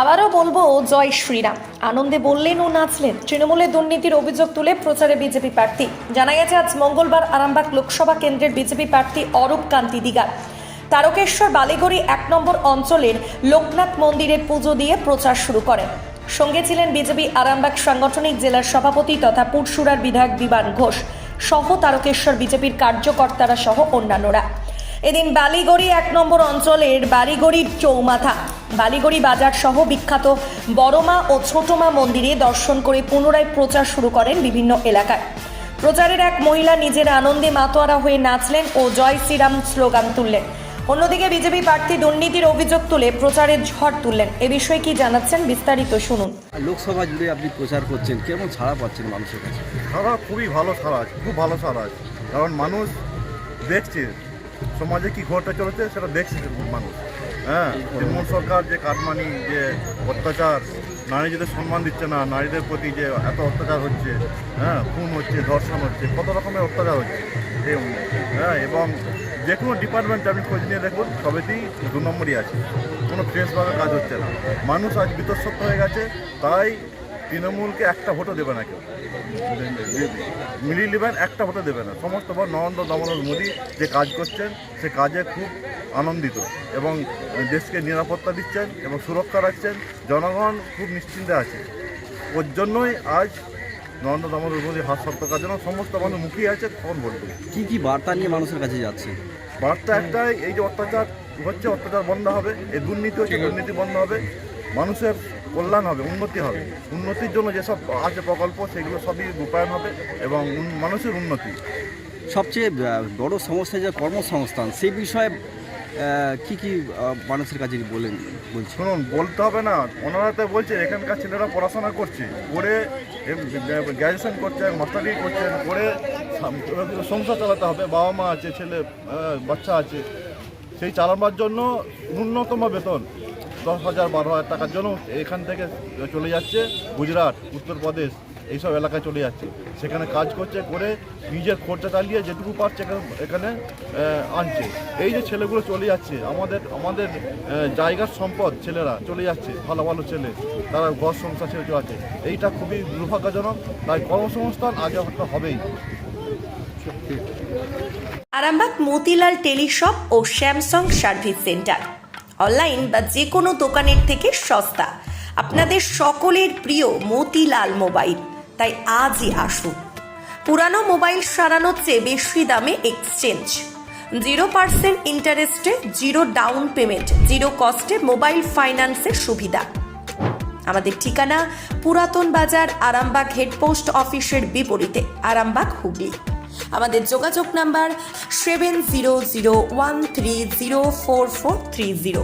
আবারও বলবো জয় শ্রীরাম। আনন্দে বললেন ও নাচলেন। তৃণমূলের দুর্নীতির অভিযোগ তুলে প্রচারে বিজেপি প্রার্থী। জানা গেছে আজ মঙ্গলবার আরামবাগ লোকসভা কেন্দ্রের বিজেপি প্রার্থী অরূপ কান্তি দিগার তারকেশ্বর বালিগড়ি ১ নম্বর অঞ্চলের লোকনাথ মন্দিরের পুজো দিয়ে প্রচার শুরু করেন। সঙ্গে ছিলেন বিজেপি আরামবাগ সাংগঠনিক জেলার সভাপতি তথা পুরসুরার বিধায়ক বিমান ঘোষ সহ তারকেশ্বর বিজেপির কার্যকর্তারা সহ অন্যান্যরা। এদিন বালিগড়ি ১ নম্বর অঞ্চলের বালিগড়ির চৌমাথা, বালিগড়ি বাজার সহ বিখ্যাত বড়মা ও ছোটমা মন্দিরে দর্শন করে পুনরায় প্রচার শুরু করেন বিভিন্ন এলাকায়। প্রচারের এক মহিলা নিজের আনন্দে মাতোয়ারা হয়ে নাচলেন ও জয় শ্রীরাম স্লোগান তুললেন। অন্যদিকে বিজেপি প্রার্থী দুর্নীতির অভিযোগ তুলে প্রচারের ঝড় তুললেন। এ বিষয়ে কি জানাচ্ছেন বিস্তারিত শুনুন। লোকসভা জুড়ে আপনি প্রচার করছেন, কেমন ছাড়া পাচ্ছেন মানুষের কাছে? সারা খুবই ভালো সারা আছে, খুব ভালো সারা আছে। কারণ মানুষ দেখছে সমাজে কি ঘটে চলেছে, সেটা দেখছে মানুষ। হ্যাঁ, তৃণমূল সরকার যে কাটমানি, যে অত্যাচার, নারীদের সম্মান দিচ্ছে না, নারীদের প্রতি যে এত অত্যাচার হচ্ছে, হ্যাঁ, খুন হচ্ছে, ধর্ষণ হচ্ছে, কত রকমের অত্যাচার হচ্ছে। হ্যাঁ, এবং যে কোনো ডিপার্টমেন্টে আপনি খোঁজ নিয়ে দেখুন, সবেতেই ২ নম্বরই আছে, কোনো ফ্রেশভাবে কাজ হচ্ছে না। মানুষ আজ বিতর্ষত হয়ে গেছে, তাই তৃণমূলকে একটা ভোটও দেবে না কেউ, মিলিয়ে নেবেন, একটা ভোটও দেবে না। সমস্ত ভোট নরেন্দ্র দামোদর মোদী যে কাজ করছেন, সে কাজে খুব আনন্দিত এবং দেশকে নিরাপত্তা দিচ্ছেন এবং সুরক্ষা রাখছেন। জনগণ খুব নিশ্চিন্তে আছে। ওর জন্যই আজ নরেন্দ্র দামোদর মোদী হাত শক্ত করার জন্য সমস্ত মানুষ মুখিয়ে আছে। কখন বলবে কি বার্তা নিয়ে মানুষের কাছে যাচ্ছে? বার্তা একটাই, এই যে অত্যাচার হচ্ছে, অত্যাচার বন্ধ হবে, এই দুর্নীতি হচ্ছে, দুর্নীতি বন্ধ হবে, মানুষের কল্যাণ হবে, উন্নতি হবে। উন্নতির জন্য যেসব আছে প্রকল্প, সেগুলো সবই রূপায়ণ হবে এবং মানুষের উন্নতি। সবচেয়ে বড় সমস্যা যে কর্মসংস্থান, সেই বিষয়ে কি মানুষের কাছে বলছেন? শুনুন, বলতে হবে না, ওনারা তো বলছে এখানকার ছেলেরা পড়াশোনা করছে, করে গ্র্যাজুয়েশন করছে, মাস্টার ডিগ্রি করছেন, করে সংসার চালাতে হবে, বাবা মা আছে, ছেলে বাচ্চা আছে, সেই চালানোর জন্য ন্যূনতম বেতন ১০,০০০ ১২,০০০ টাকার জন্য এখান থেকে চলে যাচ্ছে গুজরাট, উত্তরপ্রদেশ, এইসব এলাকায় চলে যাচ্ছে। সেখানে কাজ করছে, করে নিজের খরচা চালিয়ে যেটুকু পারছে এখানে আনছে। এই যে ছেলেগুলো চলে যাচ্ছে, আমাদের জায়গার সম্পদ ছেলেরা চলে যাচ্ছে, ভালো ভালো ছেলে, তারা ঘর সংসার ছেড়ে চলে যাচ্ছে। এইটা খুবই দুর্ভাগ্যজনক। তাই কর্মসংস্থান আগে একটা হবেই। আরামবাগ মতিলাল টেলিশপ ও স্যামসাং সার্ভিস সেন্টার, অনলাইন বা যে কোনো দোকানের থেকে সস্তা। আপনাদের সকলের প্রিয় মতিলাল মোবাইল, তাই আজই আসুন। পুরানো মোবাইল সারানোর চেয়ে বেশি দামে এক্সচেঞ্জ, 0% ইন্টারেস্টে, 0 ডাউন পেমেন্ট, 0 কস্টে মোবাইল ফাইন্যান্সের সুবিধা। আমাদের ঠিকানা পুরাতন বাজার, আরামবাগ হেডপোস্ট অফিসের বিপরীতে, আরামবাগ, হুগলি। আমাদের যোগাযোগ নাম্বার 7001304430।